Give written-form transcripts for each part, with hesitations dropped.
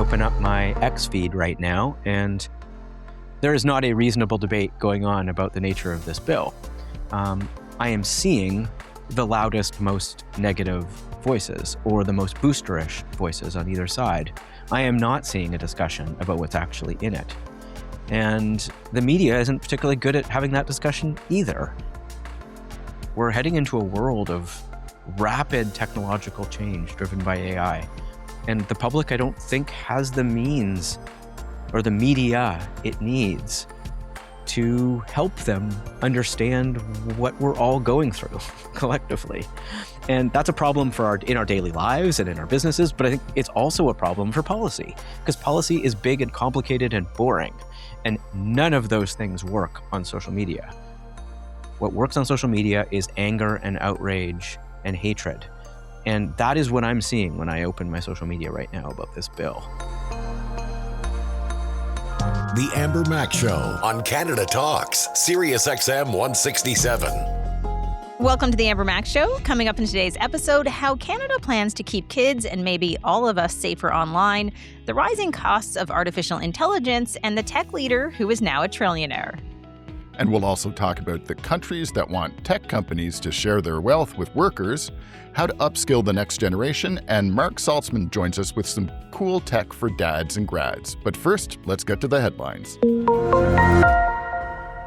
open up my X feed right now, and there is not a reasonable debate going on about the nature of this bill. I am seeing the loudest, most negative voices, or the most boosterish voices on either side. I am not seeing a discussion about what's actually in it. And the media isn't particularly good at having that discussion either. We're heading into a world of rapid technological change driven by AI. And the public, I don't think, has the means or the media it needs to help them understand what we're all going through collectively. And that's a problem in our daily lives and in our businesses, but I think it's also a problem for policy, because policy is big and complicated and boring, and none of those things work on social media. What works on social media is anger and outrage and hatred. And that is what I'm seeing when I open my social media right now about this bill. The Amber Mac Show on Canada Talks, Sirius XM 167. Welcome to the Amber Mac Show. Coming up in today's episode, how Canada plans to keep kids and maybe all of us safer online, the rising costs of artificial intelligence, and the tech leader who is now a trillionaire. And we'll also talk about the countries that want tech companies to share their wealth with workers, how to upskill the next generation, and Marc Saltzman joins us with some cool tech for dads and grads. But first, let's get to the headlines.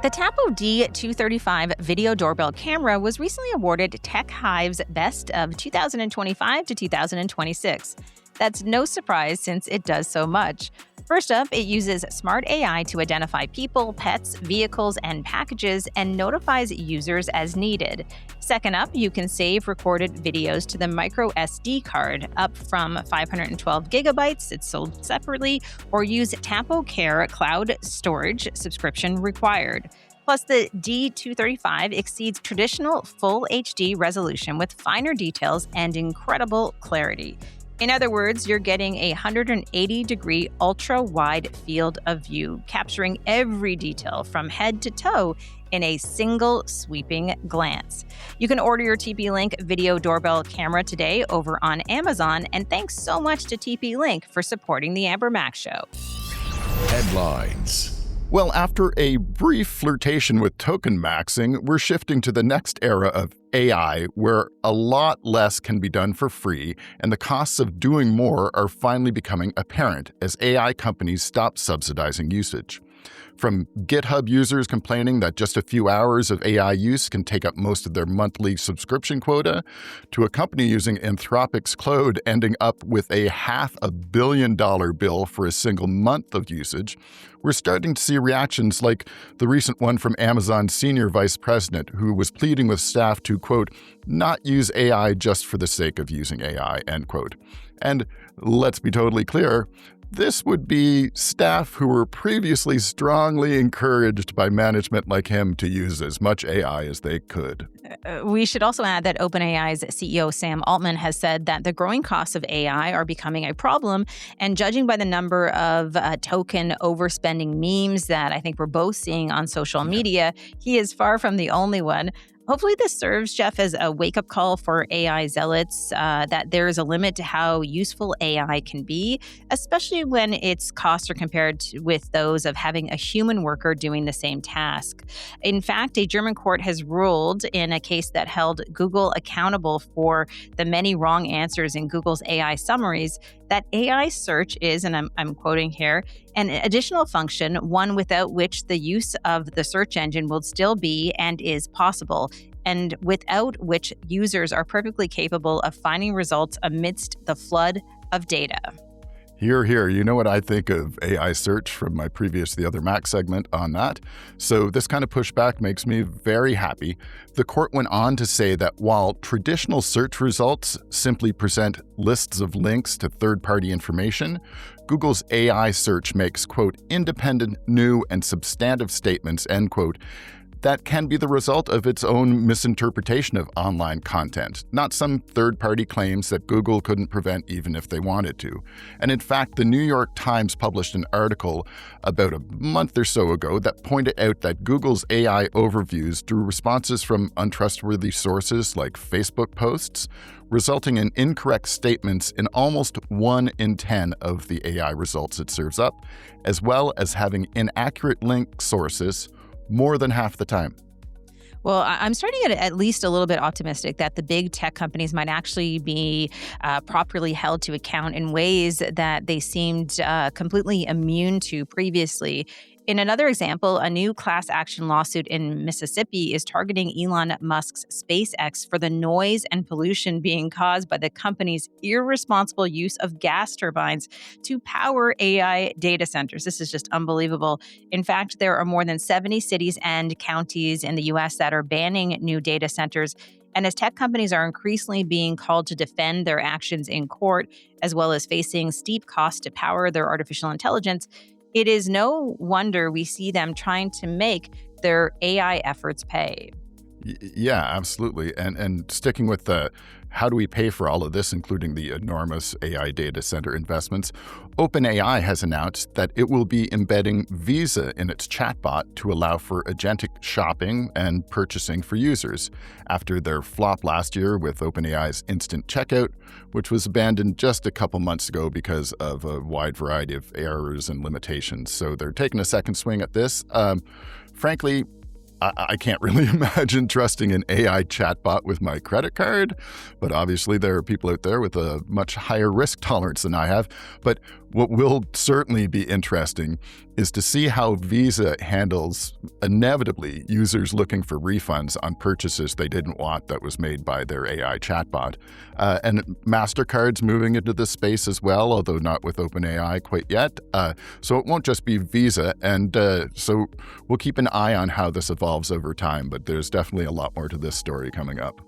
The Tapo D235 video doorbell camera was recently awarded Tech Hive's Best of 2025 to 2026. That's no surprise since it does so much. First up, it uses smart AI to identify people, pets, vehicles, and packages and notifies users as needed. Second up, you can save recorded videos to the micro SD card, up from 512 gigabytes, it's sold separately, or use Tapo Care cloud storage subscription required. Plus, the D235 exceeds traditional full HD resolution with finer details and incredible clarity. In other words, you're getting a 180-degree ultra-wide field of view, capturing every detail from head to toe in a single sweeping glance. You can order your TP-Link video doorbell camera today over on Amazon, and thanks so much to TP-Link for supporting the Amber Mac Show. Headlines. Well, after a brief flirtation with token maxing, we're shifting to the next era of AI, where a lot less can be done for free, and the costs of doing more are finally becoming apparent as AI companies stop subsidizing usage. From GitHub users complaining that just a few hours of AI use can take up most of their monthly subscription quota, to a company using Anthropic's Claude ending up with a $500 million bill for a single month of usage, we're starting to see reactions like the recent one from Amazon's senior vice president, who was pleading with staff to, quote, not use AI just for the sake of using AI, end quote. And let's be totally clear, this would be staff who were previously strongly encouraged by management like him to use as much AI as they could. We should also add that OpenAI's CEO Sam Altman has said that the growing costs of AI are becoming a problem, and judging by the number of token overspending memes that I think we're both seeing on social media, he is far from the only one. Hopefully this serves, Jeff, as a wake-up call for AI zealots that there is a limit to how useful AI can be, especially when its costs are compared with those of having a human worker doing the same task. In fact, a German court has ruled in a case that held Google accountable for the many wrong answers in Google's AI summaries that AI search is, and I'm quoting here, an additional function, one without which the use of the search engine will still be and is possible, and without which users are perfectly capable of finding results amidst the flood of data. Hear, hear. You know what I think of AI search from my previous The Other Mac segment on that? So this kind of pushback makes me very happy. The court went on to say that while traditional search results simply present lists of links to third-party information, Google's AI search makes, quote, independent, new, and substantive statements, end quote, that can be the result of its own misinterpretation of online content, not some third-party claims that Google couldn't prevent even if they wanted to. And in fact, the New York Times published an article about a month or so ago that pointed out that Google's AI overviews drew responses from untrustworthy sources like Facebook posts, resulting in incorrect statements in almost 1 in 10 of the AI results it serves up, as well as having inaccurate link sources more than half the time. Well, I'm starting to get at least a little bit optimistic that the big tech companies might actually be properly held to account in ways that they seemed completely immune to previously. In another example, a new class action lawsuit in Mississippi is targeting Elon Musk's SpaceX for the noise and pollution being caused by the company's irresponsible use of gas turbines to power AI data centers. This is just unbelievable. In fact, there are more than 70 cities and counties in the U.S. that are banning new data centers. And as tech companies are increasingly being called to defend their actions in court, as well as facing steep costs to power their artificial intelligence, it is no wonder we see them trying to make their AI efforts pay. Yeah, absolutely. And sticking with the how do we pay for all of this, including the enormous AI data center investments, OpenAI has announced that it will be embedding Visa in its chatbot to allow for agentic shopping and purchasing for users after their flop last year with OpenAI's instant checkout, which was abandoned just a couple months ago because of a wide variety of errors and limitations. So they're taking a second swing at this. Frankly, I can't really imagine trusting an AI chatbot with my credit card, but obviously there are people out there with a much higher risk tolerance than I have. But what will certainly be interesting is to see how Visa handles, inevitably, users looking for refunds on purchases they didn't want that was made by their AI chatbot. And MasterCard's moving into this space as well, although not with OpenAI quite yet. So it won't just be Visa. And so we'll keep an eye on how this evolves over time, but there's definitely a lot more to this story coming up.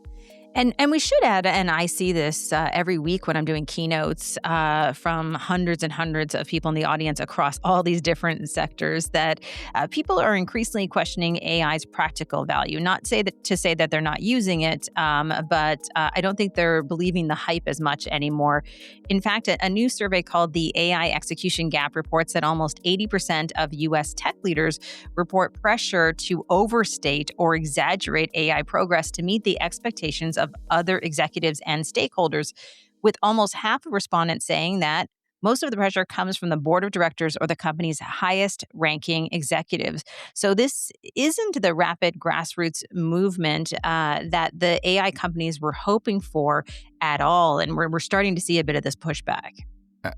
And we should add, and I see this every week when I'm doing keynotes from hundreds and hundreds of people in the audience across all these different sectors, that people are increasingly questioning AI's practical value. Not to say that they're not using it, but I don't think they're believing the hype as much anymore. In fact, a new survey called the AI Execution Gap reports that almost 80% of U.S. tech leaders report pressure to overstate or exaggerate AI progress to meet the expectations of other executives and stakeholders, with almost half of respondents saying that most of the pressure comes from the board of directors or the company's highest ranking executives. So this isn't the rapid grassroots movement that the AI companies were hoping for at all. And we're starting to see a bit of this pushback.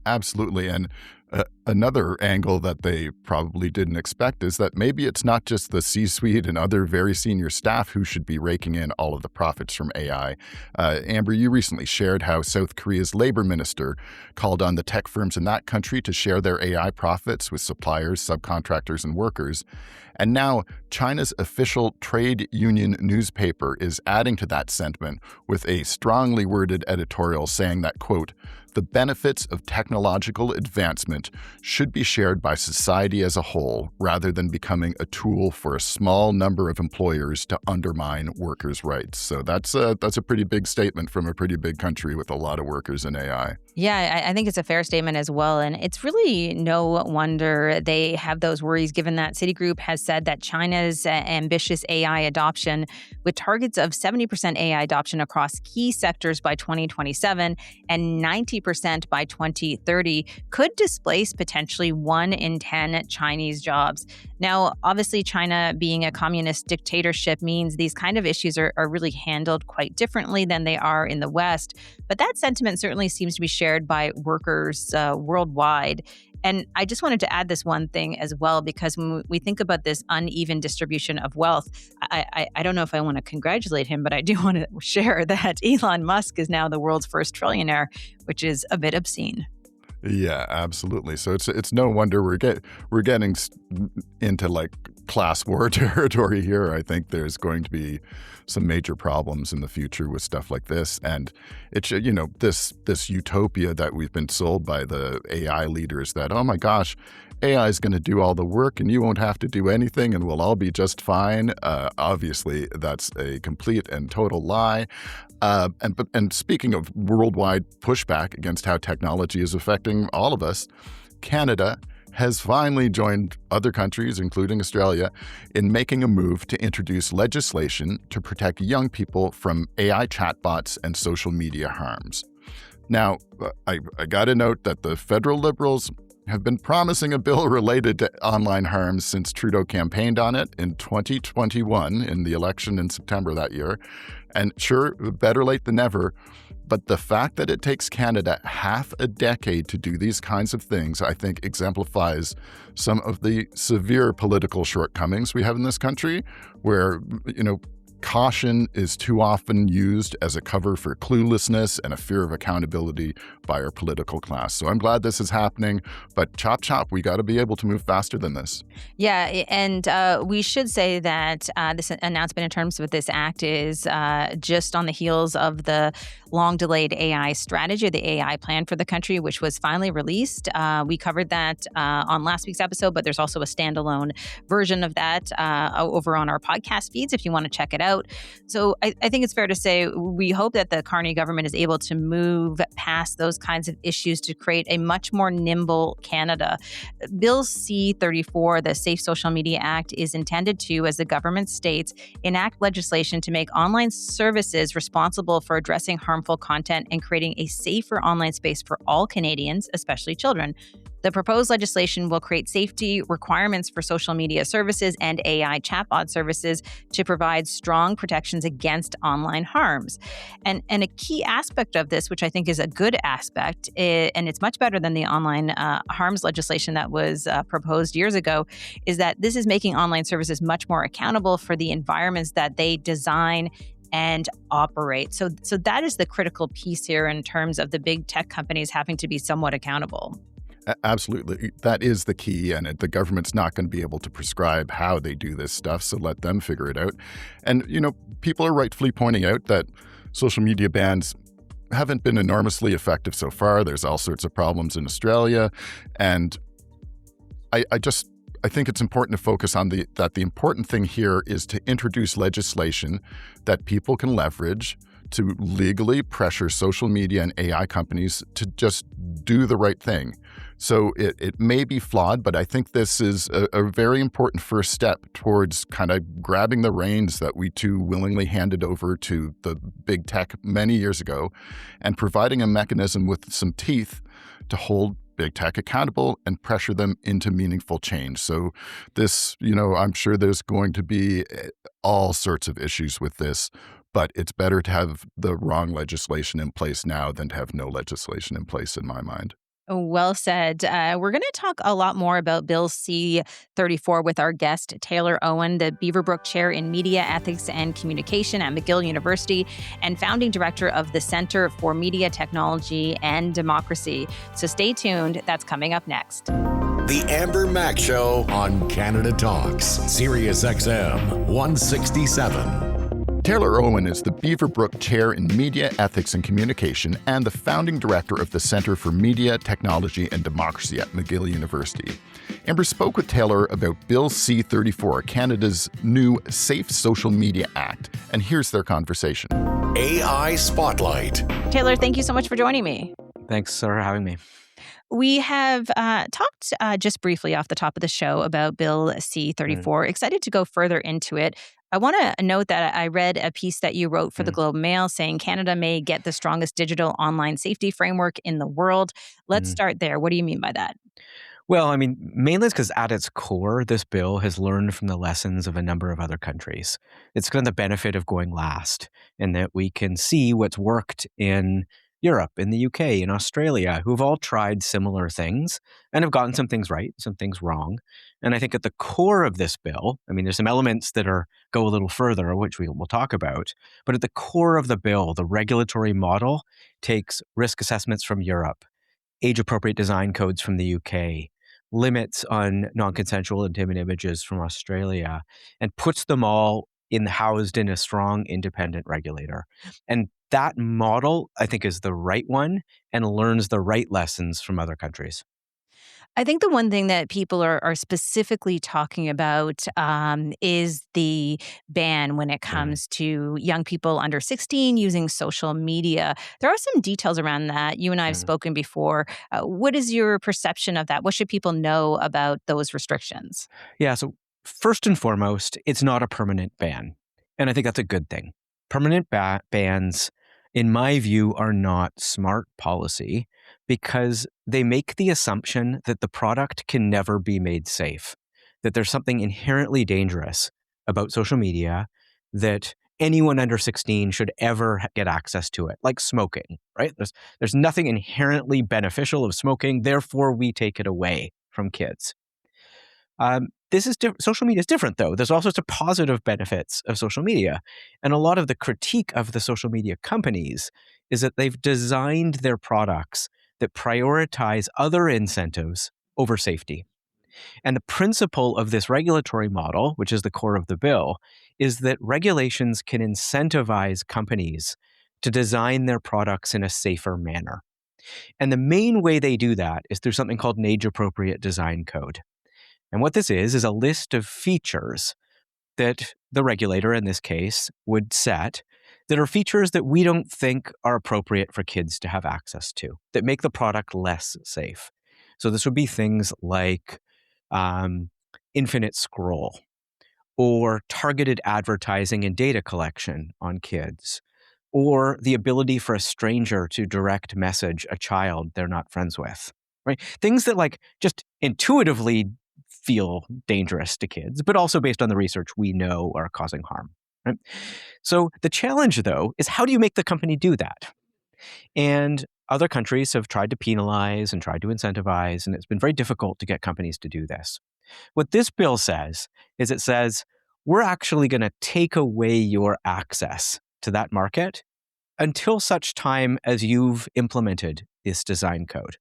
Absolutely. And another angle that they probably didn't expect is that maybe it's not just the C-suite and other very senior staff who should be raking in all of the profits from AI. Amber, you recently shared how South Korea's labor minister called on the tech firms in that country to share their AI profits with suppliers, subcontractors, and workers. And now China's official trade union newspaper is adding to that sentiment with a strongly worded editorial saying that, quote, "The benefits of technological advancement should be shared by society as a whole rather than becoming a tool for a small number of employers to undermine workers' rights." So that's a pretty big statement from a pretty big country with a lot of workers in AI. Yeah, I think it's a fair statement as well. And it's really no wonder they have those worries, given that Citigroup has said that China's ambitious AI adoption, with targets of 70% AI adoption across key sectors by 2027 and 90% by 2030, could displace potentially 1 in 10 Chinese jobs. Now, obviously, China being a communist dictatorship means these kind of issues are really handled quite differently than they are in the West. But that sentiment certainly seems to be shared by workers worldwide. And I just wanted to add this one thing as well, because when we think about this uneven distribution of wealth, I don't know if I want to congratulate him, but I do want to share that Elon Musk is now the world's first trillionaire, which is a bit obscene. Yeah, absolutely. So it's no wonder we're getting into like class war territory here. I think there's going to be some major problems in the future with stuff like this, and it's this utopia that we've been sold by the AI leaders that, oh my gosh, AI is going to do all the work and you won't have to do anything and we'll all be just fine. Obviously, that's a complete and total lie. And speaking of worldwide pushback against how technology is affecting all of us, Canada has finally joined other countries, including Australia, in making a move to introduce legislation to protect young people from AI chatbots and social media harms. Now, I got to note that the federal Liberals have been promising a bill related to online harms since Trudeau campaigned on it in 2021 in the election in September that year. And sure, better late than never. But the fact that it takes Canada half a decade to do these kinds of things, I think, exemplifies some of the severe political shortcomings we have in this country, where, caution is too often used as a cover for cluelessness and a fear of accountability by our political class. So I'm glad this is happening, but chop, chop, we got to be able to move faster than this. Yeah, and we should say that this announcement in terms of this act is just on the heels of the long-delayed AI strategy, the AI plan for the country, which was finally released. We covered that on last week's episode, but there's also a standalone version of that over on our podcast feeds if you want to check it out. So I think it's fair to say we hope that the Carney government is able to move past those kinds of issues to create a much more nimble Canada. Bill C-34, the Safe Social Media Act, is intended to, as the government states, enact legislation to make online services responsible for addressing harmful content and creating a safer online space for all Canadians, especially children. The proposed legislation will create safety requirements for social media services and AI chatbot services to provide strong protections against online harms. And a key aspect of this, which I think is a good aspect, and it's much better than the online harms legislation that was proposed years ago, is that this is making online services much more accountable for the environments that they design and operate. So that is the critical piece here in terms of the big tech companies having to be somewhat accountable. Absolutely. That is the key, and the government's not going to be able to prescribe how they do this stuff, so let them figure it out. And, people are rightfully pointing out that social media bans haven't been enormously effective so far. There's all sorts of problems in Australia, and I think it's important to focus on that the important thing here is to introduce legislation that people can leverage to legally pressure social media and AI companies to just do the right thing. So it may be flawed, but I think this is a very important first step towards kind of grabbing the reins that we too willingly handed over to the big tech many years ago and providing a mechanism with some teeth to hold big tech accountable and pressure them into meaningful change. So this, I'm sure there's going to be all sorts of issues with this, but it's better to have the wrong legislation in place now than to have no legislation in place, in my mind. Well said. We're going to talk a lot more about Bill C-34 with our guest, Taylor Owen, the Beaverbrook Chair in Media, Ethics and Communication at McGill University and founding director of the Center for Media Technology and Democracy. So stay tuned. That's coming up next. The Amber Mac Show on Canada Talks, Sirius XM 167. Taylor Owen is the Beaverbrook Chair in Media, Ethics and Communication and the founding director of the Center for Media, Technology and Democracy at McGill University. Amber spoke with Taylor about Bill C-34, Canada's new Safe Social Media Act, and here's their conversation. AI Spotlight. Taylor, thank you so much for joining me. Thanks for having me. We have talked just briefly off the top of the show about Bill C-34. Excited to go further into it. I want to note that I read a piece that you wrote for the Globe and Mail saying Canada may get the strongest digital online safety framework in the world. Let's start there. What do you mean by that? Well, mainly it's because at its core, this bill has learned from the lessons of a number of other countries. It's got the benefit of going last in that we can see what's worked in Europe, in the UK, in Australia, who've all tried similar things and have gotten some things right, some things wrong. And I think at the core of this bill, there's some elements that go a little further, which we'll talk about. But at the core of the bill, the regulatory model takes risk assessments from Europe, age-appropriate design codes from the UK, limits on non-consensual intimate images from Australia, and puts them all housed in a strong independent regulator. And that model, I think, is the right one and learns the right lessons from other countries. I think the one thing that people are specifically talking about is the ban when it comes to young people under 16 using social media. There are some details around that. You and I have spoken before. What is your perception of that? What should people know about those restrictions? Yeah, so first and foremost, it's not a permanent ban. And I think that's a good thing. Permanent bans, in my view, are not smart policy because they make the assumption that the product can never be made safe, that there's something inherently dangerous about social media, that anyone under 16 should ever get access to it, like smoking, right? There's nothing inherently beneficial of smoking, therefore we take it away from kids. Social media is different, though. There's all sorts of positive benefits of social media. And a lot of the critique of the social media companies is that they've designed their products that prioritize other incentives over safety. And the principle of this regulatory model, which is the core of the bill, is that regulations can incentivize companies to design their products in a safer manner. And the main way they do that is through something called an age-appropriate design code. And what this is a list of features that the regulator in this case would set that are features that we don't think are appropriate for kids to have access to, that make the product less safe. So this would be things like infinite scroll or targeted advertising and data collection on kids, or the ability for a stranger to direct message a child they're not friends with, right? Things that like just intuitively feel dangerous to kids, but also based on the research we know are causing harm, right? So the challenge, though, is how do you make the company do that? And other countries have tried to penalize and tried to incentivize, and it's been very difficult to get companies to do this. What this bill says is it says, we're actually going to take away your access to that market until such time as you've implemented this design code.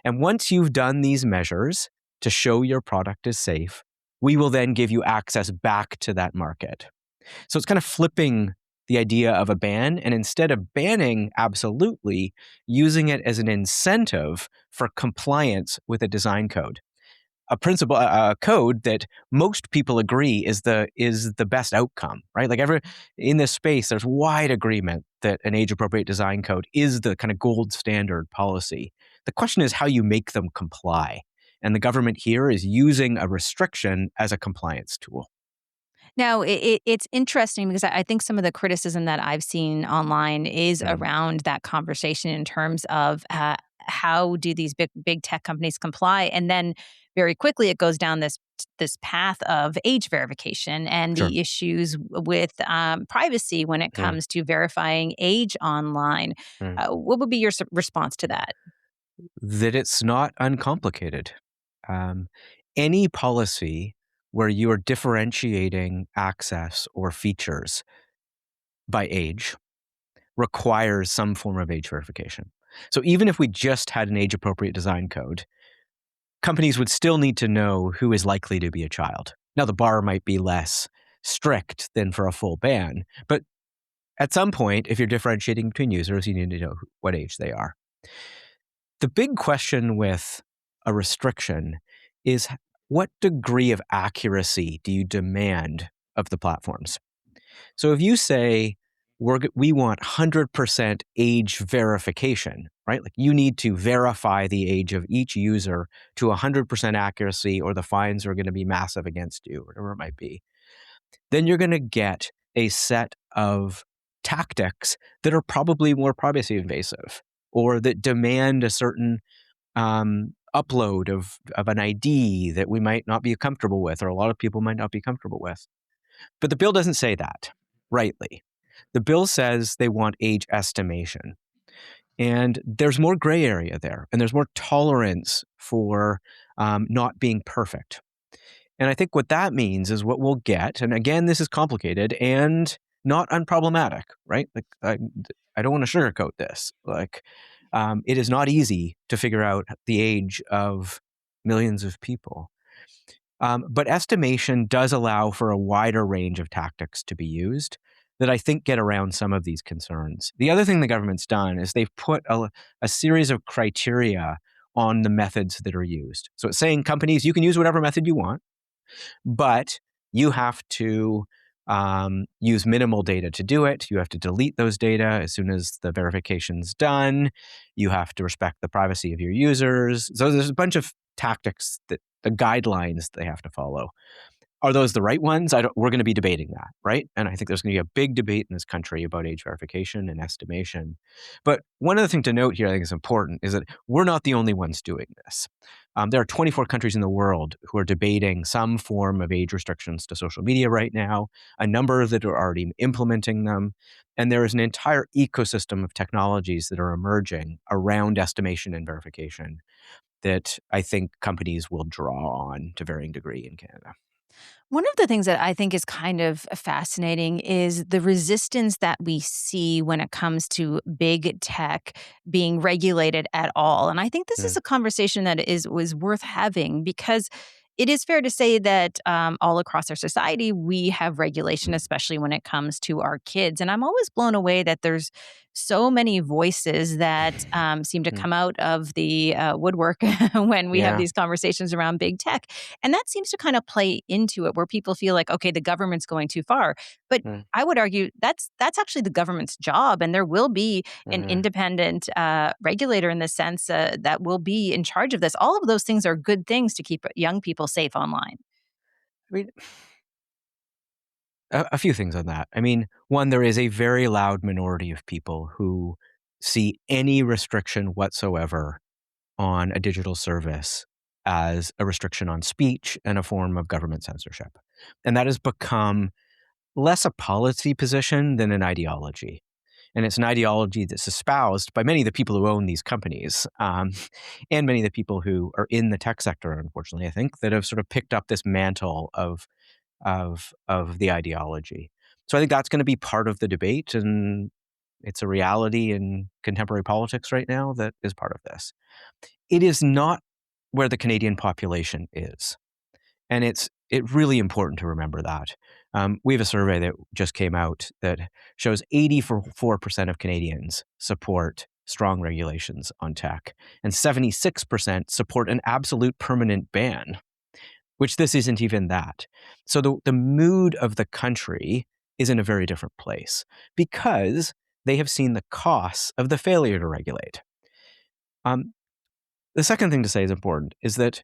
And once you've done these measures to show your product is safe, we will then give you access back to that market. So it's kind of flipping the idea of a ban, and instead of banning absolutely, using it as an incentive for compliance with a design code. A code that most people agree is the best outcome, right? Like in this space, there's wide agreement that an age-appropriate design code is the kind of gold standard policy. The question is how you make them comply. And the government here is using a restriction as a compliance tool. Now, it's interesting because I think some of the criticism that I've seen online is around that conversation in terms of how do these big tech companies comply, and then very quickly it goes down this path of age verification and the issues with privacy when it comes to verifying age online. What would be your response to that? That it's not uncomplicated. Any policy where you are differentiating access or features by age requires some form of age verification. So even if we just had an age-appropriate design code, companies would still need to know who is likely to be a child. Now, the bar might be less strict than for a full ban, but at some point, if you're differentiating between users, you need to know what age they are. The big question with a restriction is what degree of accuracy do you demand of the platforms? So if you say, we want 100% age verification, right? Like you need to verify the age of each user to 100% accuracy or the fines are going to be massive against you, whatever it might be. Then you're going to get a set of tactics that are probably more privacy invasive or that demand a certain upload of an ID that we might not be comfortable with or a lot of people might not be comfortable with. But the bill doesn't say that, rightly. The bill says they want age estimation. And there's more gray area there, and there's more tolerance for not being perfect. And I think what that means is what we'll get, and again, this is complicated and not unproblematic, right? Like I don't want to sugarcoat this. Like it is not easy to figure out the age of millions of people. But estimation does allow for a wider range of tactics to be used that I think get around some of these concerns. The other thing the government's done is they've put a series of criteria on the methods that are used. So it's saying companies, you can use whatever method you want, but you have to use minimal data to do it. You have to delete those data as soon as the verification's done. You have to respect the privacy of your users. So there's a bunch of tactics, that the guidelines they have to follow. Are those the right ones? We're going to be debating that, right? And I think there's going to be a big debate in this country about age verification and estimation. But one other thing to note here, I think is important, is that we're not the only ones doing this. There are 24 countries in the world who are debating some form of age restrictions to social media right now, a number that are already implementing them. And there is an entire ecosystem of technologies that are emerging around estimation and verification that I think companies will draw on to varying degree in Canada. One of the things that I think is kind of fascinating is the resistance that we see when it comes to big tech being regulated at all. And I think this is a conversation that was worth having, because it is fair to say that all across our society, we have regulation, especially when it comes to our kids. And I'm always blown away that there's so many voices that seem to come out of the woodwork when we have these conversations around big tech. And that seems to kind of play into it, where people feel like, okay, the government's going too far. But I would argue that's actually the government's job. And there will be an independent regulator in the sense that will be in charge of this. All of those things are good things to keep young people safe online. I mean, a few things on that. I mean, one, there is a very loud minority of people who see any restriction whatsoever on a digital service as a restriction on speech and a form of government censorship. And that has become less a policy position than an ideology. And it's an ideology that's espoused by many of the people who own these companies, and many of the people who are in the tech sector, unfortunately, I think, that have sort of picked up this mantle of the ideology. So I think that's going to be part of the debate, and it's a reality in contemporary politics right now that is part of this. It is not where the Canadian population is. And it's really important to remember that. We have a survey that just came out that shows 84% of Canadians support strong regulations on tech, and 76% support an absolute permanent ban, which this isn't even that. So the mood of the country is in a very different place because they have seen the costs of the failure to regulate. The second thing to say is important is that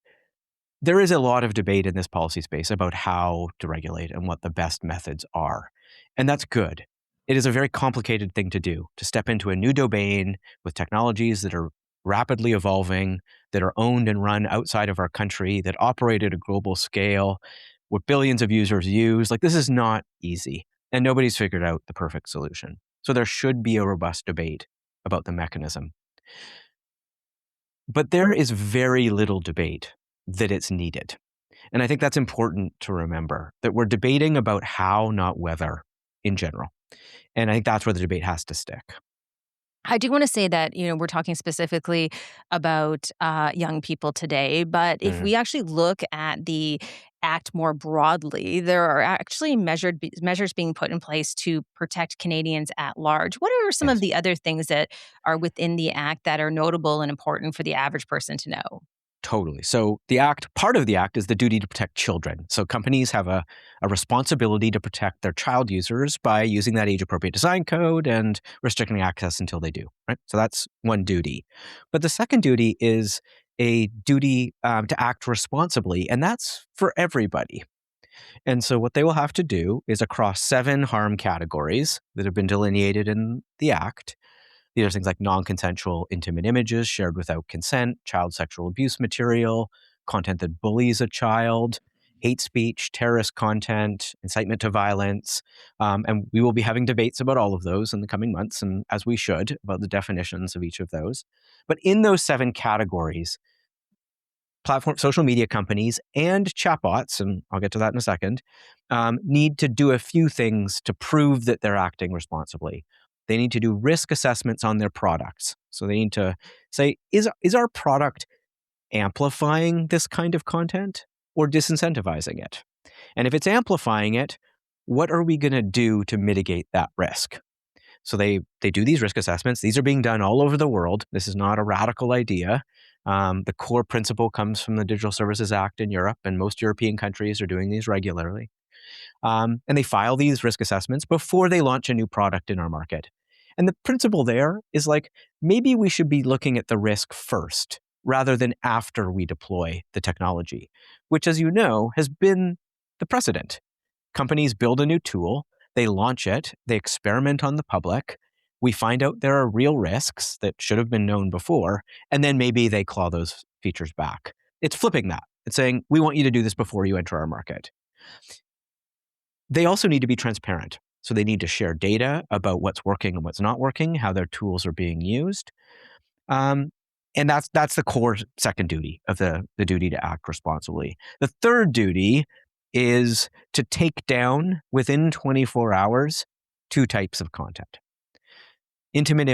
there is a lot of debate in this policy space about how to regulate and what the best methods are. And that's good. It is a very complicated thing to do, to step into a new domain with technologies that are rapidly evolving, that are owned and run outside of our country, that operate at a global scale, what billions of users use. Like, this is not easy, and nobody's figured out the perfect solution. So there should be a robust debate about the mechanism. But there is very little debate that it's needed. And I think that's important to remember, that we're debating about how, not whether, in general. And I think that's where the debate has to stick. I do want to say that, we're talking specifically about young people today, but if we actually look at the Act more broadly, there are actually measures being put in place to protect Canadians at large. What are some of the other things that are within the Act that are notable and important for the average person to know? Totally. So part of the Act is the duty to protect children. So companies have a responsibility to protect their child users by using that age-appropriate design code and restricting access until they do, right? So that's one duty. But the second duty is a duty to act responsibly, and that's for everybody. And so what they will have to do is, across 7 harm categories that have been delineated in the Act, these are things like non-consensual intimate images shared without consent, child sexual abuse material, content that bullies a child, hate speech, terrorist content, incitement to violence. And we will be having debates about all of those in the coming months, and as we should, about the definitions of each of those. But in those 7 categories, social media companies and chatbots, and I'll get to that in a second, need to do a few things to prove that they're acting responsibly. They need to do risk assessments on their products. So they need to say, is our product amplifying this kind of content or disincentivizing it? And if it's amplifying it, what are we going to do to mitigate that risk? So they do these risk assessments. These are being done all over the world. This is not a radical idea. The core principle comes from the Digital Services Act in Europe, and most European countries are doing these regularly. And they file these risk assessments before they launch a new product in our market. And the principle there is like, maybe we should be looking at the risk first rather than after we deploy the technology, which, as you know, has been the precedent. Companies build a new tool, they launch it, they experiment on the public, we find out there are real risks that should have been known before, and then maybe they claw those features back. It's flipping that. It's saying, we want you to do this before you enter our market. They also need to be transparent. So they need to share data about what's working and what's not working, how their tools are being used. And that's the core second duty of the duty to act responsibly. The third duty is to take down within 24 hours 2 types of content. Intimate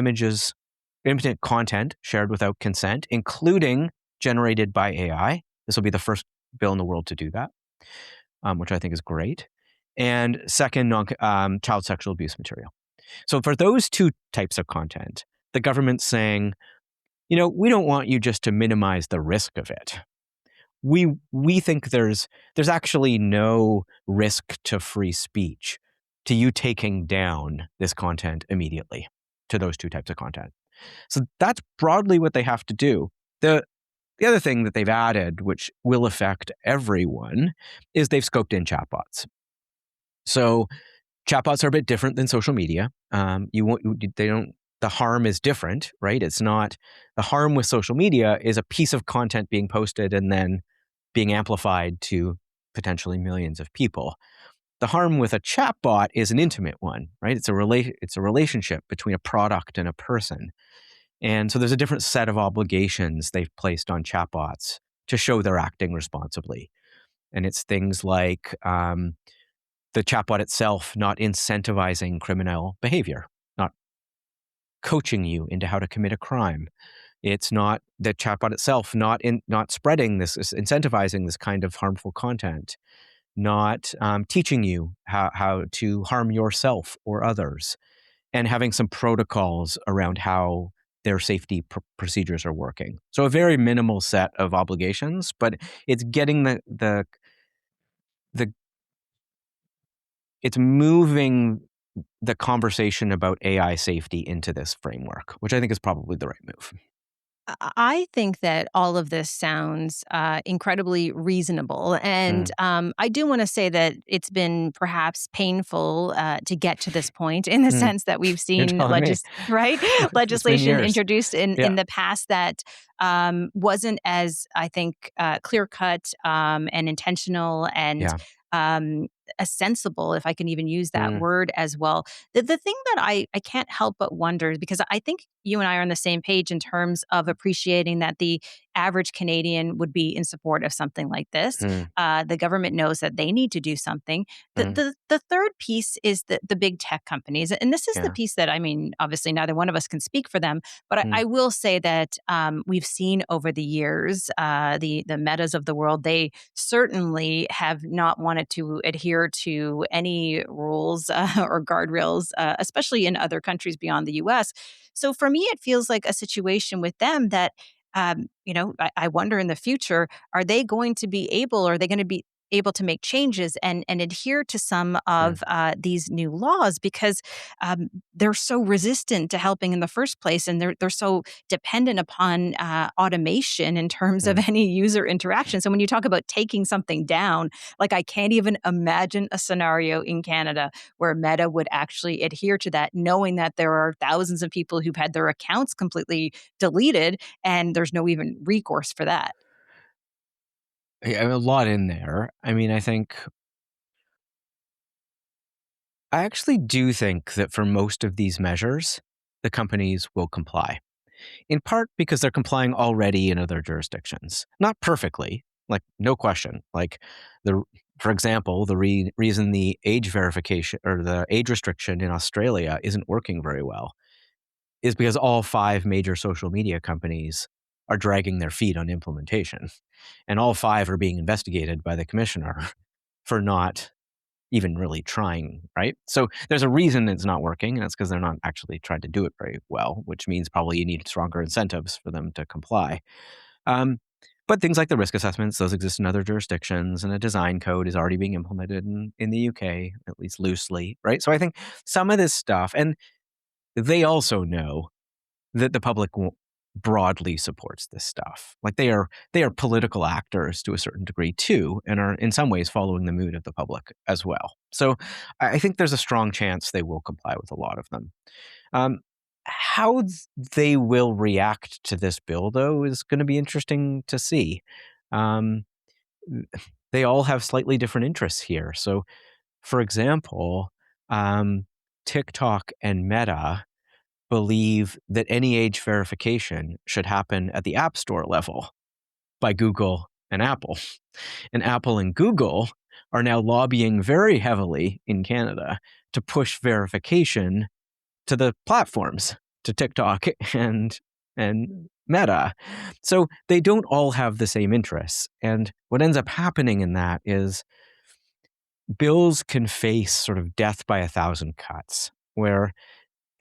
content shared without consent, including generated by AI. This will be the first bill in the world to do that, which I think is great. And second, child sexual abuse material. So for those 2 types of content, the government's saying, we don't want you just to minimize the risk of it. We think there's actually no risk to free speech to you taking down this content immediately to those 2 types of content. So that's broadly what they have to do. The other thing that they've added, which will affect everyone, is they've scoped in chatbots. So chatbots are a bit different than social media. The harm is different, right? It's not, the harm with social media is a piece of content being posted and then being amplified to potentially millions of people. The harm with a chatbot is an intimate one, right? It's a relationship between a product and a person. And so there's a different set of obligations they've placed on chatbots to show they're acting responsibly. And it's things like the chatbot itself not incentivizing criminal behavior, not coaching you into how to commit a crime. It's not the chatbot itself not spreading this, incentivizing this kind of harmful content, not teaching you how to harm yourself or others, and having some protocols around how their safety procedures are working. So a very minimal set of obligations, but it's getting it's moving the conversation about AI safety into this framework, which I think is probably the right move. I think that all of this sounds incredibly reasonable. And I do want to say that it's been perhaps painful to get to this point in the sense that we've seen legislation introduced in the past that wasn't as, I think, clear-cut and intentional and sensible, if I can even use that word as well. The thing that I can't help but wonder, because I think you and I are on the same page in terms of appreciating that the average Canadian would be in support of something like this. The government knows that they need to do something. The third piece is the big tech companies. And this is the piece that, I mean, obviously neither one of us can speak for them, but I will say that we've seen over the years, the Metas of the world, they certainly have not wanted to adhere to any rules or guardrails, especially in other countries beyond the US. So for me, it feels like a situation with them that, I wonder in the future, are they going to be able to make changes and adhere to some of these new laws, because they're so resistant to helping in the first place, and they're so dependent upon automation in terms of any user interaction. So when you talk about taking something down, like I can't even imagine a scenario in Canada where Meta would actually adhere to that, knowing that there are thousands of people who've had their accounts completely deleted and there's no even recourse for that. A lot in there. I mean, I actually do think that for most of these measures, the companies will comply. In part because they're complying already in other jurisdictions. Not perfectly, like no question. Like for example, the reason the age verification or the age restriction in Australia isn't working very well is because all 5 major social media companies are dragging their feet on implementation. And all 5 are being investigated by the commissioner for not, even really trying, right? So there's a reason it's not working, and it's because they're not actually trying to do it very well, which means probably you need stronger incentives for them to comply. Um, but things like the risk assessments, those exist in other jurisdictions, and a design code is already being implemented in the UK, at least loosely, right? So I think some of this stuff, and they also know that the public broadly supports this stuff. Like they are political actors to a certain degree too, and are in some ways following the mood of the public as well. So I think there's a strong chance they will comply with a lot of them. How they will react to this bill, though, is going to be interesting to see. Um, they all have slightly different interests here. So, for example, TikTok and Meta believe that any age verification should happen at the App Store level by Google and Apple. And Apple and Google are now lobbying very heavily in Canada to push verification to the platforms, to TikTok and Meta. So they don't all have the same interests. And what ends up happening in that is bills can face sort of death by a thousand cuts, where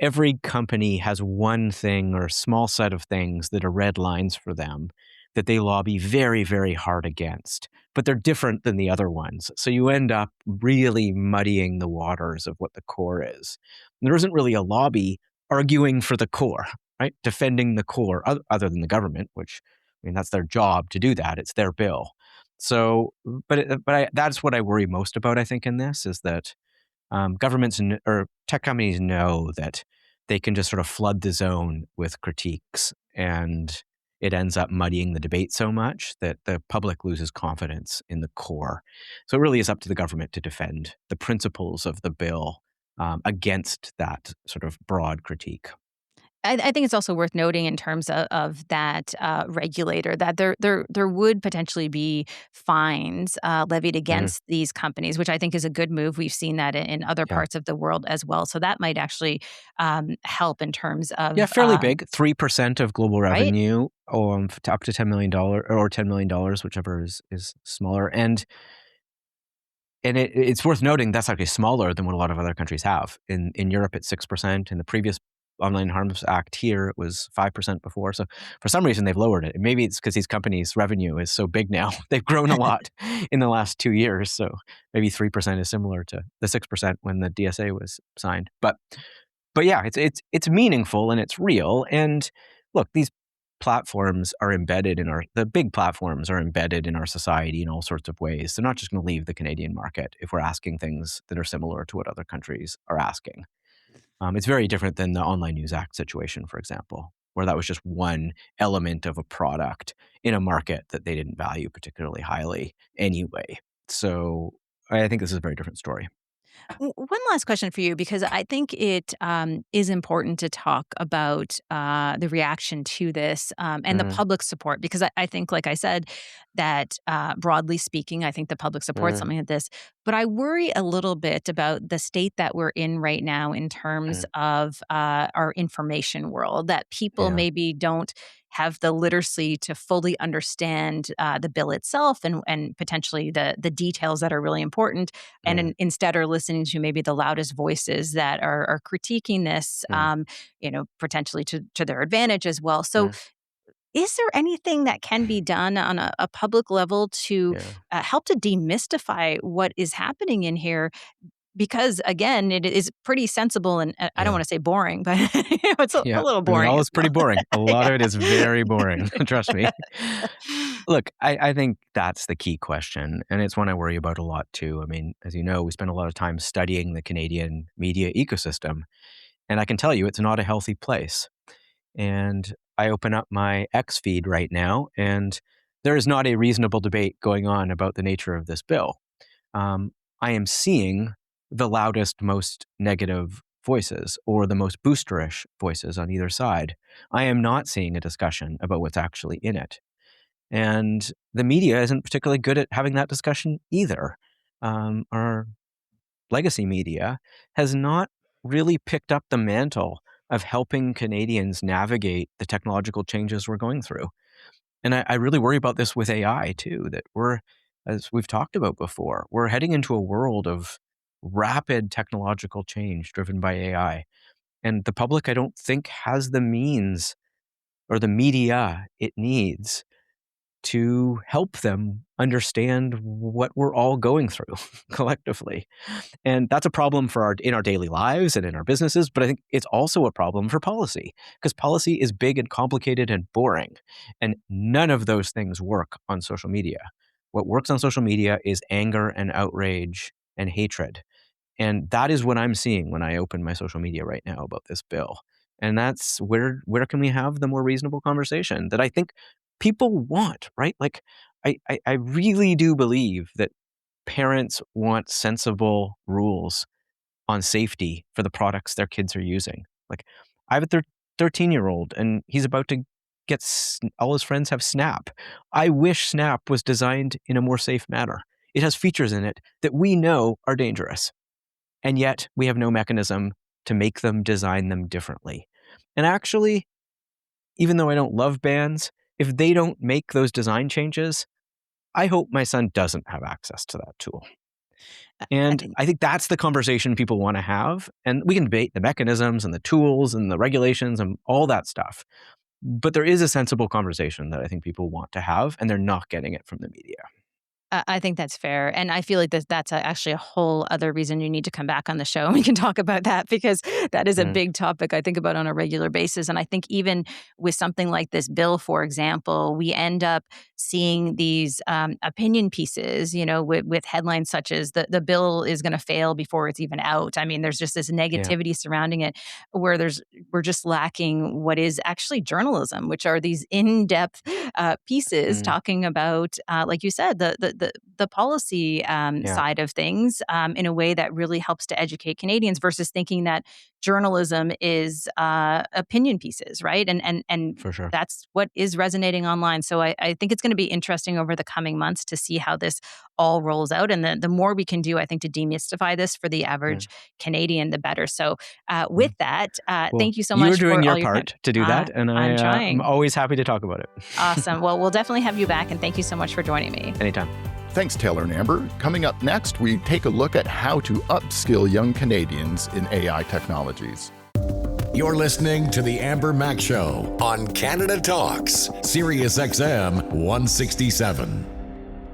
every company has one thing or a small set of things that are red lines for them that they lobby very, very hard against, but they're different than the other ones. So you end up really muddying the waters of what the core is. And there isn't really a lobby arguing for the core, right? Defending the core, other than the government, which, I mean, that's their job to do that. It's their bill. So, that's what I worry most about, I think, in this, is that governments or tech companies know that they can just sort of flood the zone with critiques, and it ends up muddying the debate so much that the public loses confidence in the core. So it really is up to the government to defend the principles of the bill against that sort of broad critique. I think it's also worth noting in terms of that regulator that there would potentially be fines levied Mhm. against these companies, which I think is a good move. We've seen that in other Yeah. parts of the world as well. So that might actually help in terms Yeah, of fairly big. 3% of global right. revenue, to up to $10 million or $10 million, whichever is smaller. And it's worth noting that's actually smaller than what a lot of other countries have. In Europe, it's 6%. In the previous Online Harms Act here, it was 5% before. So for some reason, they've lowered it. And maybe it's because these companies' revenue is so big now. They've grown a lot in the last 2 years. So maybe 3% is similar to the 6% when the DSA was signed. But yeah, it's meaningful and it's real. And look, these platforms are embedded in the big platforms are embedded in our society in all sorts of ways. They're not just going to leave the Canadian market if we're asking things that are similar to what other countries are asking. It's very different than the Online News Act situation, for example, where that was just one element of a product in a market that they didn't value particularly highly anyway. So I think this is a very different story. One last question for you, because I think it is important to talk about the reaction to this and the Mm, public support, because I think, like I said, that broadly speaking, I think the public supports mm, something like this. But I worry a little bit about the state that we're in right now in terms mm, of our information world, that people yeah, maybe don't have the literacy to fully understand the bill itself and potentially the details that are really important, and mm, instead are listening to maybe the loudest voices that are critiquing this, mm, potentially to their advantage as well. So, mm, is there anything that can be done on a public level to yeah, help to demystify what is happening in here? Because again, it is pretty sensible, and I don't yeah. want to say boring, but it's a Yeah, little I mean, boring all as is pretty well. boring. A lot Yeah. of it is very boring, trust me. Look, I think that's the key question, and it's one I worry about a lot too. I mean, as you know, we spend a lot of time studying the Canadian media ecosystem, and I can tell you it's not a healthy place. And I open up my X feed right now, and there is not a reasonable debate going on about the nature of this bill. um, I am seeing the loudest, most negative voices or the most boosterish voices on either side. I am not seeing a discussion about what's actually in it. And the media isn't particularly good at having that discussion either. Our legacy media has not really picked up the mantle of helping Canadians navigate the technological changes we're going through. And I really worry about this with AI too, that as we've talked about before, we're heading into a world of rapid technological change driven by AI. And the public, I don't think, has the means or the media it needs to help them understand what we're all going through collectively. And that's a problem in our daily lives and in our businesses, but I think it's also a problem for policy, because policy is big and complicated and boring. And none of those things work on social media. What works on social media is anger and outrage and hatred. And that is what I'm seeing when I open my social media right now about this bill. And that's where can we have the more reasonable conversation that I think people want, right? Like I really do believe that parents want sensible rules on safety for the products their kids are using. Like I have a 13-year-old and he's about to all his friends have Snap. I wish Snap was designed in a more safe manner. It has features in it that we know are dangerous. And yet we have no mechanism to make them design them differently. And actually, even though I don't love bans, if they don't make those design changes, I hope my son doesn't have access to that tool. And I think that's the conversation people want to have. And we can debate the mechanisms and the tools and the regulations and all that stuff. But there is a sensible conversation that I think people want to have, and they're not getting it from the media. I think that's fair. And I feel like that's actually a whole other reason you need to come back on the show. And we can talk about that, because that is a big topic I think about on a regular basis. And I think even with something like this bill, for example, we end up seeing these opinion pieces, with headlines such as the bill is going to fail before it's even out. I mean, there's just this negativity surrounding it, where we're just lacking what is actually journalism, which are these in-depth pieces talking about, like you said, the policy side of things in a way that really helps to educate Canadians, versus thinking that journalism is opinion pieces, right? And For sure. that's what is resonating online. So I think it's going to be interesting over the coming months to see how this all rolls out. And the more we can do, I think, to demystify this for the average Canadian, the better. So with that, thank you so much. You're doing for your all your part time. to do that. And I'm trying. I'm always happy to talk about it. Awesome. Well, we'll definitely have you back. And thank you so much for joining me. Anytime. Thanks, Taylor and Amber. Coming up next, we take a look at how to upskill young Canadians in AI technologies. You're listening to The Amber Mac Show on Canada Talks, Sirius XM 167.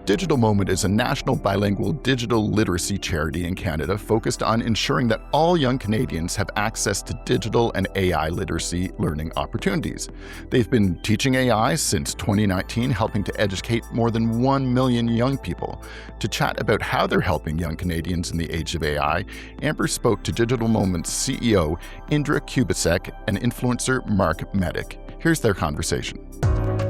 Digital Moment is a national bilingual digital literacy charity in Canada focused on ensuring that all young Canadians have access to digital and AI literacy learning opportunities. They've been teaching AI since 2019, helping to educate more than 1 million young people. To chat about how they're helping young Canadians in the age of AI, Amber spoke to Digital Moment's CEO, Indra Kubicek, and influencer Marc Medyk. Here's their conversation.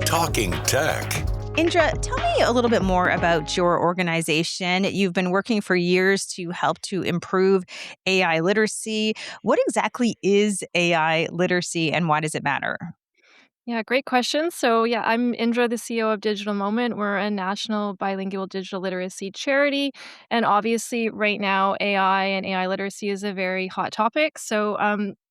Talking Tech. Indra, tell me a little bit more about your organization. You've been working for years to help to improve AI literacy. What exactly is AI literacy, and why does it matter? Yeah, great question. So, yeah, I'm Indra, the CEO of Digital Moment. We're a national bilingual digital literacy charity. And obviously, right now, AI and AI literacy is a very hot topic. So,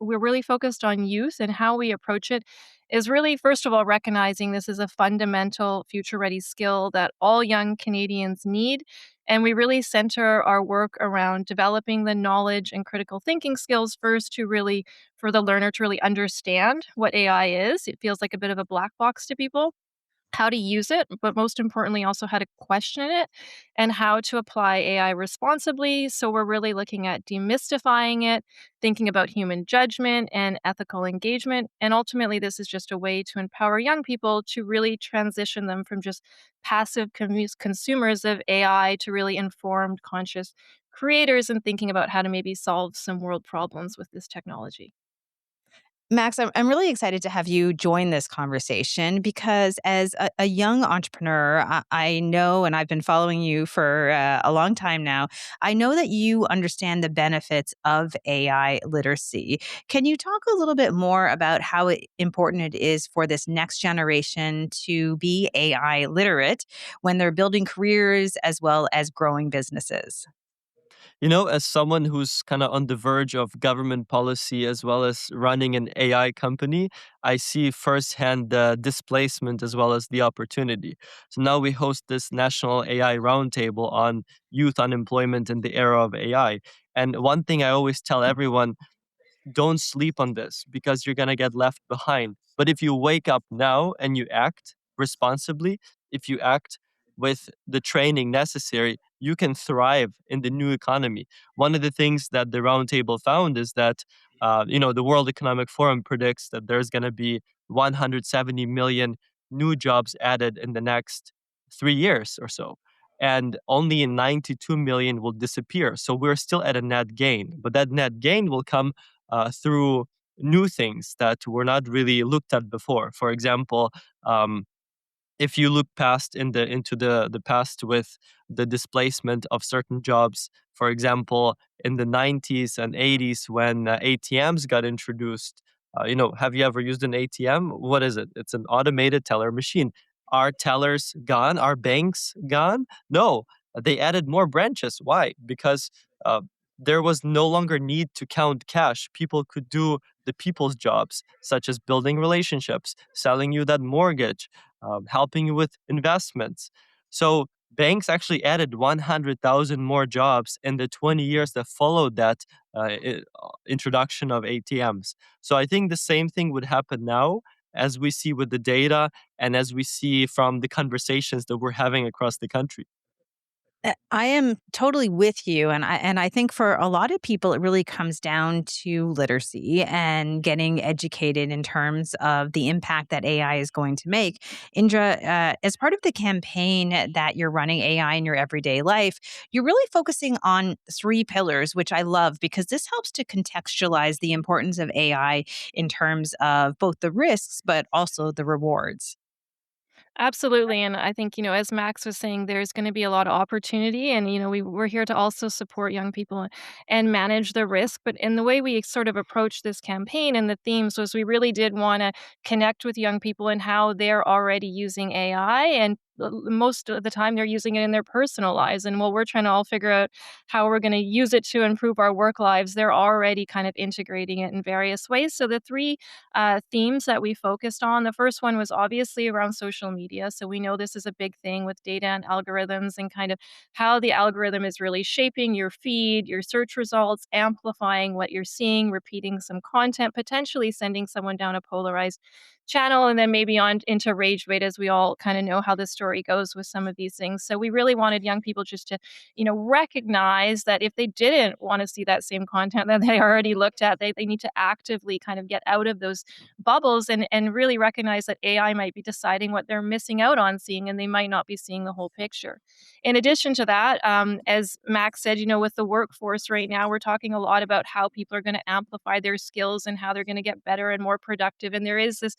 we're really focused on youth, and how we approach it is really, first of all, recognizing this is a fundamental future ready skill that all young Canadians need. And we really center our work around developing the knowledge and critical thinking skills first, to really, for the learner to really understand what AI is. It feels like a bit of a black box to people. How to use it, but most importantly, also how to question it and how to apply AI responsibly. So we're really looking at demystifying it, thinking about human judgment and ethical engagement. And ultimately, this is just a way to empower young people to really transition them from just passive consumers of AI to really informed, conscious creators, and thinking about how to maybe solve some world problems with this technology. Max, I'm really excited to have you join this conversation, because as a young entrepreneur, I know, and I've been following you for a long time now, I know that you understand the benefits of AI literacy. Can you talk a little bit more about how important it is for this next generation to be AI literate when they're building careers as well as growing businesses? As someone who's kind of on the verge of government policy as well as running an AI company, I see firsthand the displacement as well as the opportunity. So now we host this national AI roundtable on youth unemployment in the era of AI. And one thing I always tell everyone, don't sleep on this because you're going to get left behind. But if you wake up now and you act responsibly, if you act with the training necessary, you can thrive in the new economy. One of the things that the roundtable found is that, the World Economic Forum predicts that there's going to be 170 million new jobs added in the next 3 years or so. And only 92 million will disappear. So we're still at a net gain, but that net gain will come through new things that were not really looked at before. For example, if you look past into the past with the displacement of certain jobs, for example, in the 90s and 80s when ATMs got introduced, have you ever used an ATM? What is it? It's an automated teller machine. Are tellers gone? Are banks gone? No, they added more branches. Why? Because uh, there was no longer need to count cash. People could do the people's jobs, such as building relationships, selling you that mortgage, helping you with investments. So banks actually added 100,000 more jobs in the 20 years that followed that introduction of ATMs. So I think the same thing would happen now, as we see with the data and as we see from the conversations that we're having across the country. I am totally with you, and I think for a lot of people, it really comes down to literacy and getting educated in terms of the impact that AI is going to make. Indra, as part of the campaign that you're running AI in your everyday life, you're really focusing on three pillars, which I love because this helps to contextualize the importance of AI in terms of both the risks but also the rewards. Absolutely. And I think, as Max was saying, there's going to be a lot of opportunity. And, we're here to also support young people and manage the risk. But in the way we sort of approached this campaign and the themes was we really did want to connect with young people and how they're already using AI. And most of the time they're using it in their personal lives. And while we're trying to all figure out how we're going to use it to improve our work lives, they're already kind of integrating it in various ways. So the three themes that we focused on. The first one was obviously around social media. So we know this is a big thing with data and algorithms and kind of how the algorithm is really shaping your feed, your search results, amplifying what you're seeing, repeating some content, potentially sending someone down a polarized channel, and then maybe on into rage bait, as we all kind of know how the story goes with some of these things. So we really wanted young people just to recognize that if they didn't want to see that same content that they already looked at, they need to actively kind of get out of those bubbles and really recognize that AI might be deciding what they're missing out on seeing, and they might not be seeing the whole picture. In addition to that, as Max said, with the workforce right now, we're talking a lot about how people are going to amplify their skills and how they're going to get better and more productive. And there is this,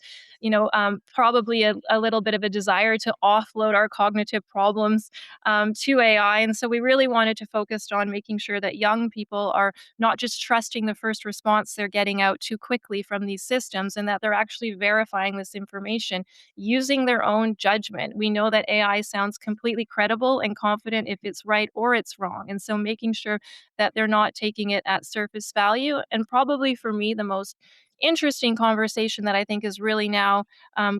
probably a little bit of a desire to offload our cognitive problems to AI. And so we really wanted to focus on making sure that young people are not just trusting the first response they're getting out too quickly from these systems, and that they're actually verifying this information using their own judgment. We know that AI sounds completely credible and confident if it's right or it's wrong. And so making sure that they're not taking it at surface value. And probably for me, the most interesting conversation that I think is really now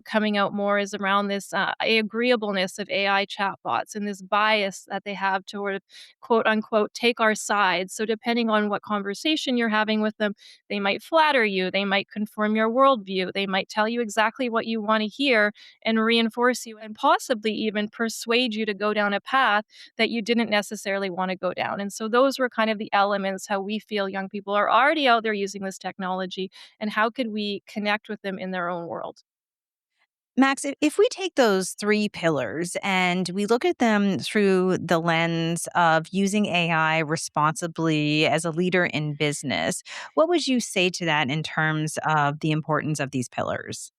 coming out more is around this agreeableness of AI chatbots and this bias that they have toward quote unquote take our side. So depending on what conversation you're having with them, they might flatter you, they might confirm your worldview, they might tell you exactly what you want to hear and reinforce you and possibly even persuade you to go down a path that you didn't necessarily want to go down. And so those were kind of the elements how we feel young people are already out there using this technology and how could we connect with them in their own world. Max, if we take those three pillars and we look at them through the lens of using AI responsibly as a leader in business, what would you say to that in terms of the importance of these pillars?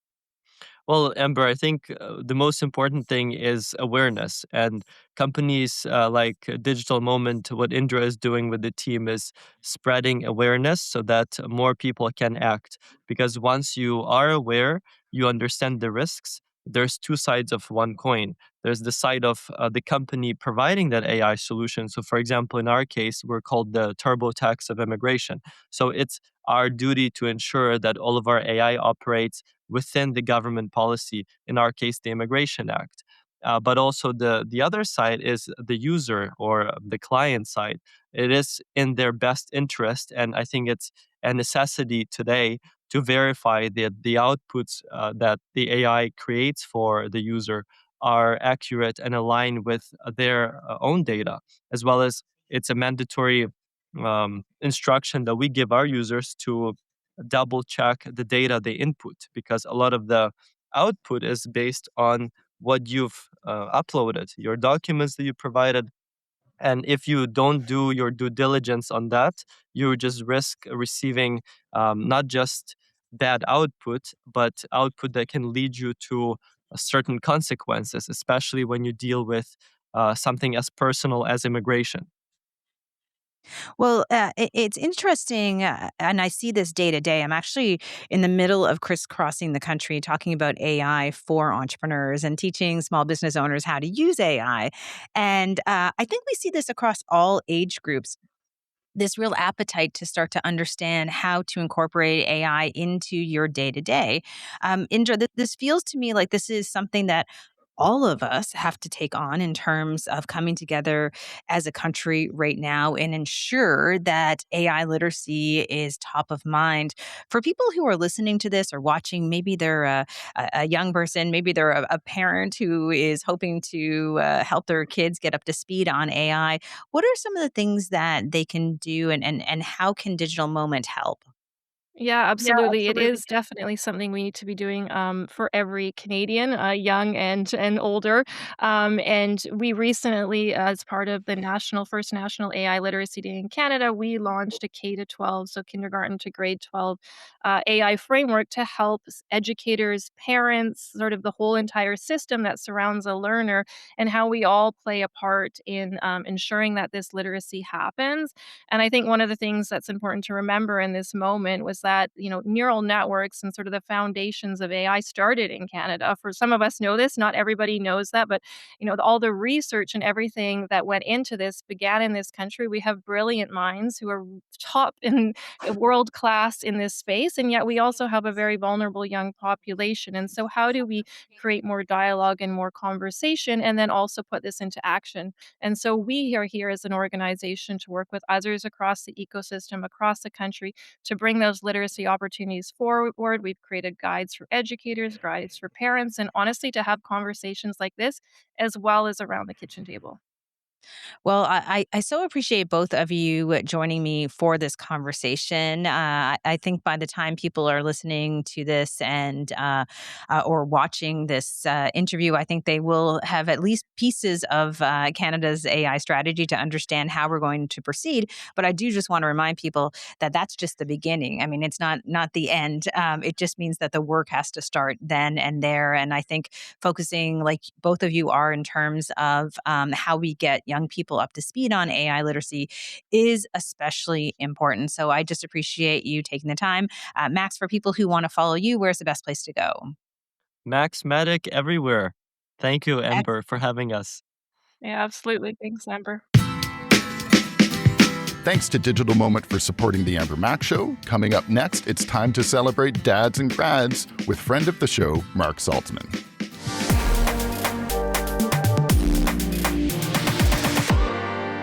Well, Amber, I think the most important thing is awareness. And companies like Digital Moment, what Indra is doing with the team is spreading awareness so that more people can act. Because once you are aware, you understand the risks. there's two sides of one coin. There's the side of the company providing that AI solution. So, for example, in our case, we're called the TurboTax of immigration. So it's our duty to ensure that all of our AI operates within the government policy, in our case, the Immigration Act. But also the other side is the user or the client side. It is in their best interest, and I think it's a necessity today to verify that the outputs that the AI creates for the user are accurate and aligned with their own data, as well as it's a mandatory instruction that we give our users to double check the data they input, because a lot of the output is based on what you've uploaded, your documents that you provided. And if you don't do your due diligence on that, you just risk receiving not just bad output, but output that can lead you to certain consequences, especially when you deal with something as personal as immigration. Well, it's interesting, and I see this day to day. I'm actually in the middle of crisscrossing the country talking about AI for entrepreneurs and teaching small business owners how to use AI. And I think we see this across all age groups, this real appetite to start to understand how to incorporate AI into your day to day. Indra, this feels to me like this is something that all of us have to take on in terms of coming together as a country right now and ensure that AI literacy is top of mind for people who are listening to this or watching. Maybe they're a young person, maybe they're a parent who is hoping to help their kids get up to speed on AI. What are some of the things that they can do, and how can Digital Moment help? Yeah, absolutely. It is definitely something we need to be doing for every Canadian, young and older. And we recently, as part of the first National AI Literacy Day in Canada, we launched a K to 12, so kindergarten to grade 12, AI framework to help educators, parents, sort of the whole entire system that surrounds a learner, and how we all play a part in ensuring that this literacy happens. And I think one of the things that's important to remember in this moment was that, neural networks and sort of the foundations of AI started in Canada. For some of us know this, not everybody knows that, but all the research and everything that went into this began in this country. We have brilliant minds who are top in world class in this space, and yet we also have a very vulnerable young population. And so how do we create more dialogue and more conversation and then also put this into action? And so we are here as an organization to work with others across the ecosystem, across the country, to bring those literacy opportunities forward. We've created guides for educators, guides for parents, and honestly, to have conversations like this as well as around the kitchen table. Well, I so appreciate both of you joining me for this conversation. I think by the time people are listening to this and or watching this interview, I think they will have at least pieces of Canada's AI strategy to understand how we're going to proceed. But I do just want to remind people that that's just the beginning. I mean, it's not the end. It just means that the work has to start then and there. And I think focusing, like both of you are, in terms of how we get young people up to speed on AI literacy is especially important. So I just appreciate you taking the time. Max, for people who want to follow you, where's the best place to go? Max, Medyk, everywhere. Thank you, Amber, for having us. Yeah, absolutely. Thanks, Amber. Thanks to Digital Moment for supporting the Amber Mac Show. Coming up next, it's time to celebrate dads and grads with friend of the show, Marc Saltzman.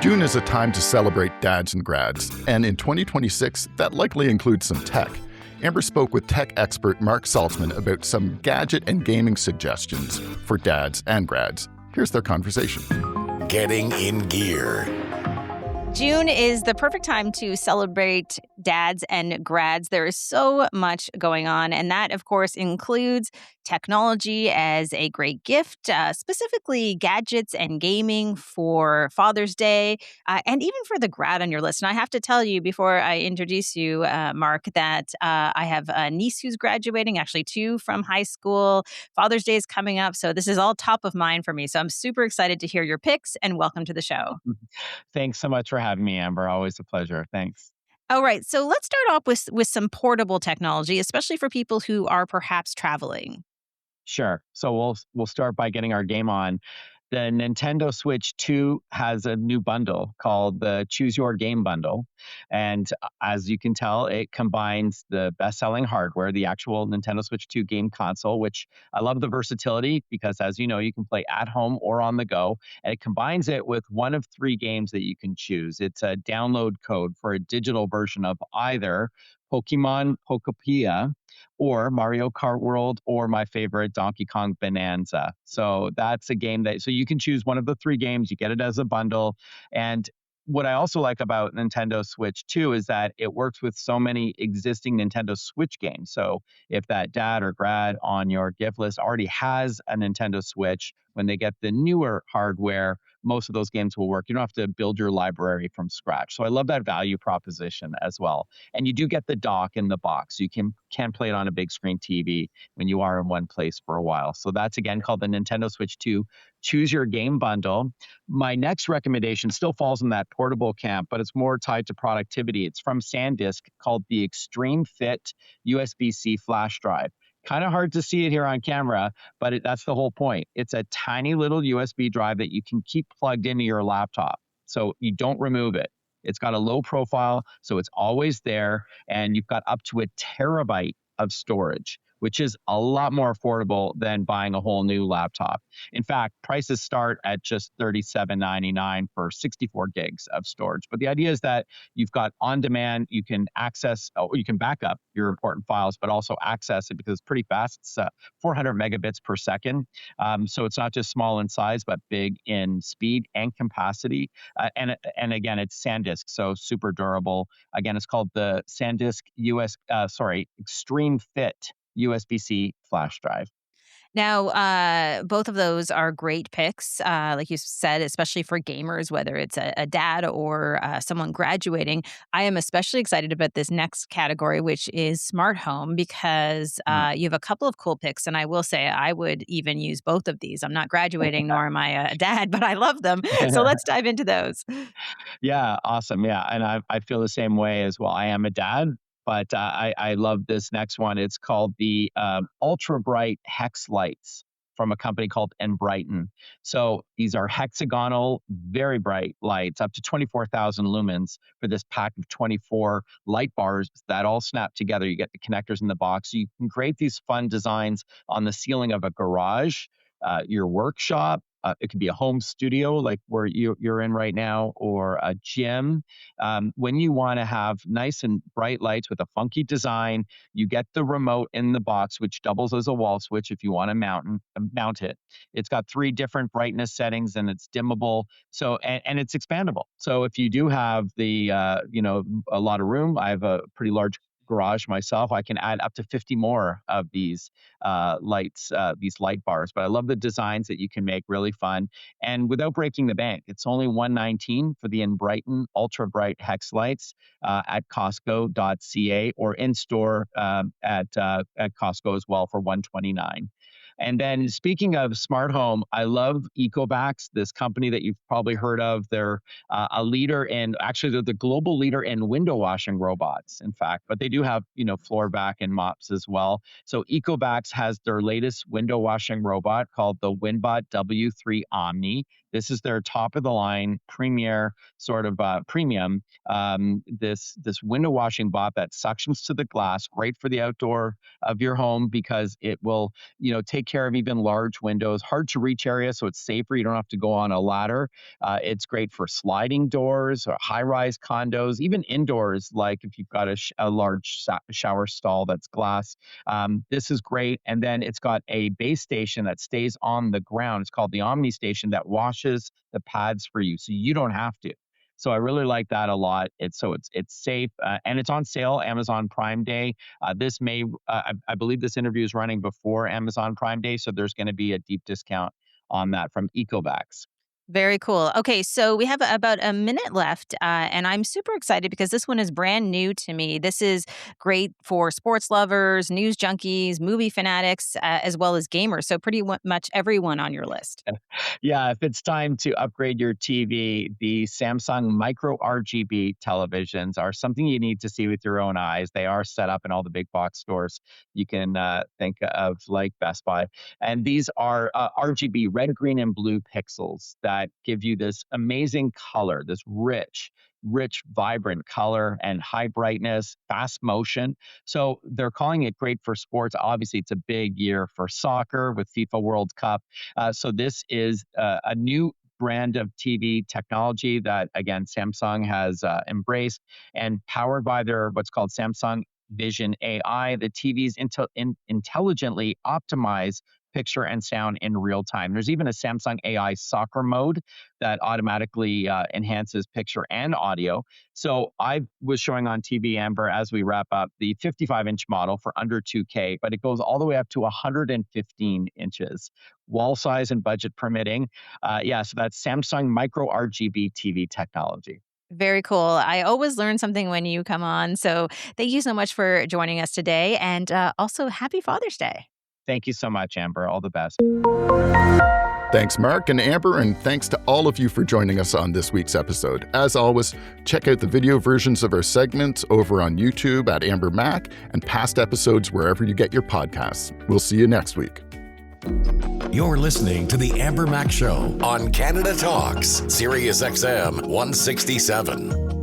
June is a time to celebrate dads and grads, and in 2026, that likely includes some tech. Amber spoke with tech expert Marc Saltzman about some gadget and gaming suggestions for dads and grads. Here's their conversation. Getting in gear. June is the perfect time to celebrate dads and grads. There is so much going on, and that, of course, includes technology as a great gift, specifically gadgets and gaming for Father's Day, and even for the grad on your list. And I have to tell you before I introduce you, Marc, that I have a niece who's graduating, actually two from high school. Father's Day is coming up, so this is all top of mind for me. So I'm super excited to hear your picks, and welcome to the show. Thanks so much for having me, Amber. Always a pleasure. Thanks. All right, so let's start off with some portable technology, especially for people who are perhaps traveling. Sure. So we'll start by getting our game on. The Nintendo Switch 2 has a new bundle called the Choose Your Game Bundle. And as you can tell, it combines the best-selling hardware, the actual Nintendo Switch 2 game console, which I love the versatility because, as you know, you can play at home or on the go. And it combines it with one of three games that you can choose. It's a download code for a digital version of either Pokemon Pokopia or Mario Kart World, or my favorite, Donkey Kong Bonanza. So that's a game so you can choose one of the three games. You get it as a bundle. And what I also like about Nintendo Switch 2 is that it works with so many existing Nintendo Switch games. So if that dad or grad on your gift list already has a Nintendo Switch, when they get the newer hardware, most of those games will work. You don't have to build your library from scratch. So I love that value proposition as well. And you do get the dock in the box. You can play it on a big screen TV when you are in one place for a while. So that's again called the Nintendo Switch 2 Choose Your Game Bundle. My next recommendation still falls in that portable camp, but it's more tied to productivity. It's from SanDisk, called the Extreme Fit USB-C flash drive. Kind of hard to see it here on camera, but that's the whole point. It's a tiny little USB drive that you can keep plugged into your laptop, so you don't remove it. It's got a low profile, so it's always there, and you've got up to a terabyte of storage, which is a lot more affordable than buying a whole new laptop. In fact, prices start at just $37.99 for 64 gigs of storage. But the idea is that you've got on demand, you can access, or you can back up your important files, but also access it because it's pretty fast. It's 400 megabits per second. So it's not just small in size, but big in speed and capacity. And again, it's SanDisk, so super durable. Again, it's called the SanDisk Extreme Fit USB-C flash drive. Now, both of those are great picks, like you said, especially for gamers, whether it's a dad or someone graduating. I am especially excited about this next category, which is smart home, because you have a couple of cool picks. And I will say I would even use both of these. I'm not graduating, nor am I a dad, but I love them. So let's dive into those. Yeah, awesome. Yeah, and I feel the same way as well. I am a dad, but I love this next one. It's called the Ultra Bright Hex Lights from a company called Enbrighten. So these are hexagonal, very bright lights, up to 24,000 lumens for this pack of 24 light bars that all snap together. You get the connectors in the box. So you can create these fun designs on the ceiling of a garage, your workshop. It could be a home studio like where you're in right now, or a gym. When you want to have nice and bright lights with a funky design, you get the remote in the box, which doubles as a wall switch if you want to mount it. It's got three different brightness settings, and it's dimmable. So and it's expandable. So if you do have a lot of room, I have a pretty large garage myself, I can add up to 50 more of these lights, these light bars. But I love the designs that you can make really fun and without breaking the bank. It's only $119 for the Enbrighten Ultra Bright Hex Lights at Costco.ca, or in store at Costco as well for $129. And then speaking of smart home, I love Ecovacs, this company that you've probably heard of. They're a leader actually they're the global leader in window washing robots, in fact, but they do have, floor vac and mops as well. So Ecovacs has their latest window washing robot called the Winbot W3 Omni. This is their top of the line premier sort of premium. This window washing bot that suctions to the glass, great for the outdoor of your home because it will, take care of even large windows, hard to reach areas, so it's safer. You don't have to go on a ladder. It's great for sliding doors or high-rise condos, even indoors, like if you've got a large shower stall that's glass. This is great. And then it's got a base station that stays on the ground. It's called the Omni Station, that washes the pads for you, so you don't have to. So I really like that a lot. It's safe, and it's on sale Amazon Prime Day. I believe this interview is running before Amazon Prime Day, so there's going to be a deep discount on that from Ecovacs. Very cool. Okay, so we have about a minute left, and I'm super excited because this one is brand new to me. This is great for sports lovers, news junkies, movie fanatics, as well as gamers. So, pretty much everyone on your list. Yeah, if it's time to upgrade your TV, the Samsung Micro RGB televisions are something you need to see with your own eyes. They are set up in all the big box stores you can think of, like Best Buy. And these are RGB, red, green, and blue pixels that give you this amazing color, this rich, vibrant color and high brightness, fast motion. So they're calling it great for sports. Obviously, it's a big year for soccer with FIFA World Cup. So this is a new brand of TV technology that, again, Samsung has embraced and powered by their what's called Samsung Vision AI. The TVs intelligently optimize picture and sound in real time. There's even a Samsung AI soccer mode that automatically enhances picture and audio. So I was showing on TV, Amber, as we wrap up, the 55-inch model for under 2K, but it goes all the way up to 115 inches, wall size and budget permitting. So that's Samsung Micro RGB TV technology. Very cool. I always learn something when you come on. So, thank you so much for joining us today. And also, happy Father's Day. Thank you so much, Amber. All the best. Thanks, Marc and Amber, and thanks to all of you for joining us on this week's episode. As always, check out the video versions of our segments over on YouTube at Amber Mac and past episodes wherever you get your podcasts. We'll see you next week. You're listening to The Amber Mac Show on Canada Talks, Sirius XM 167.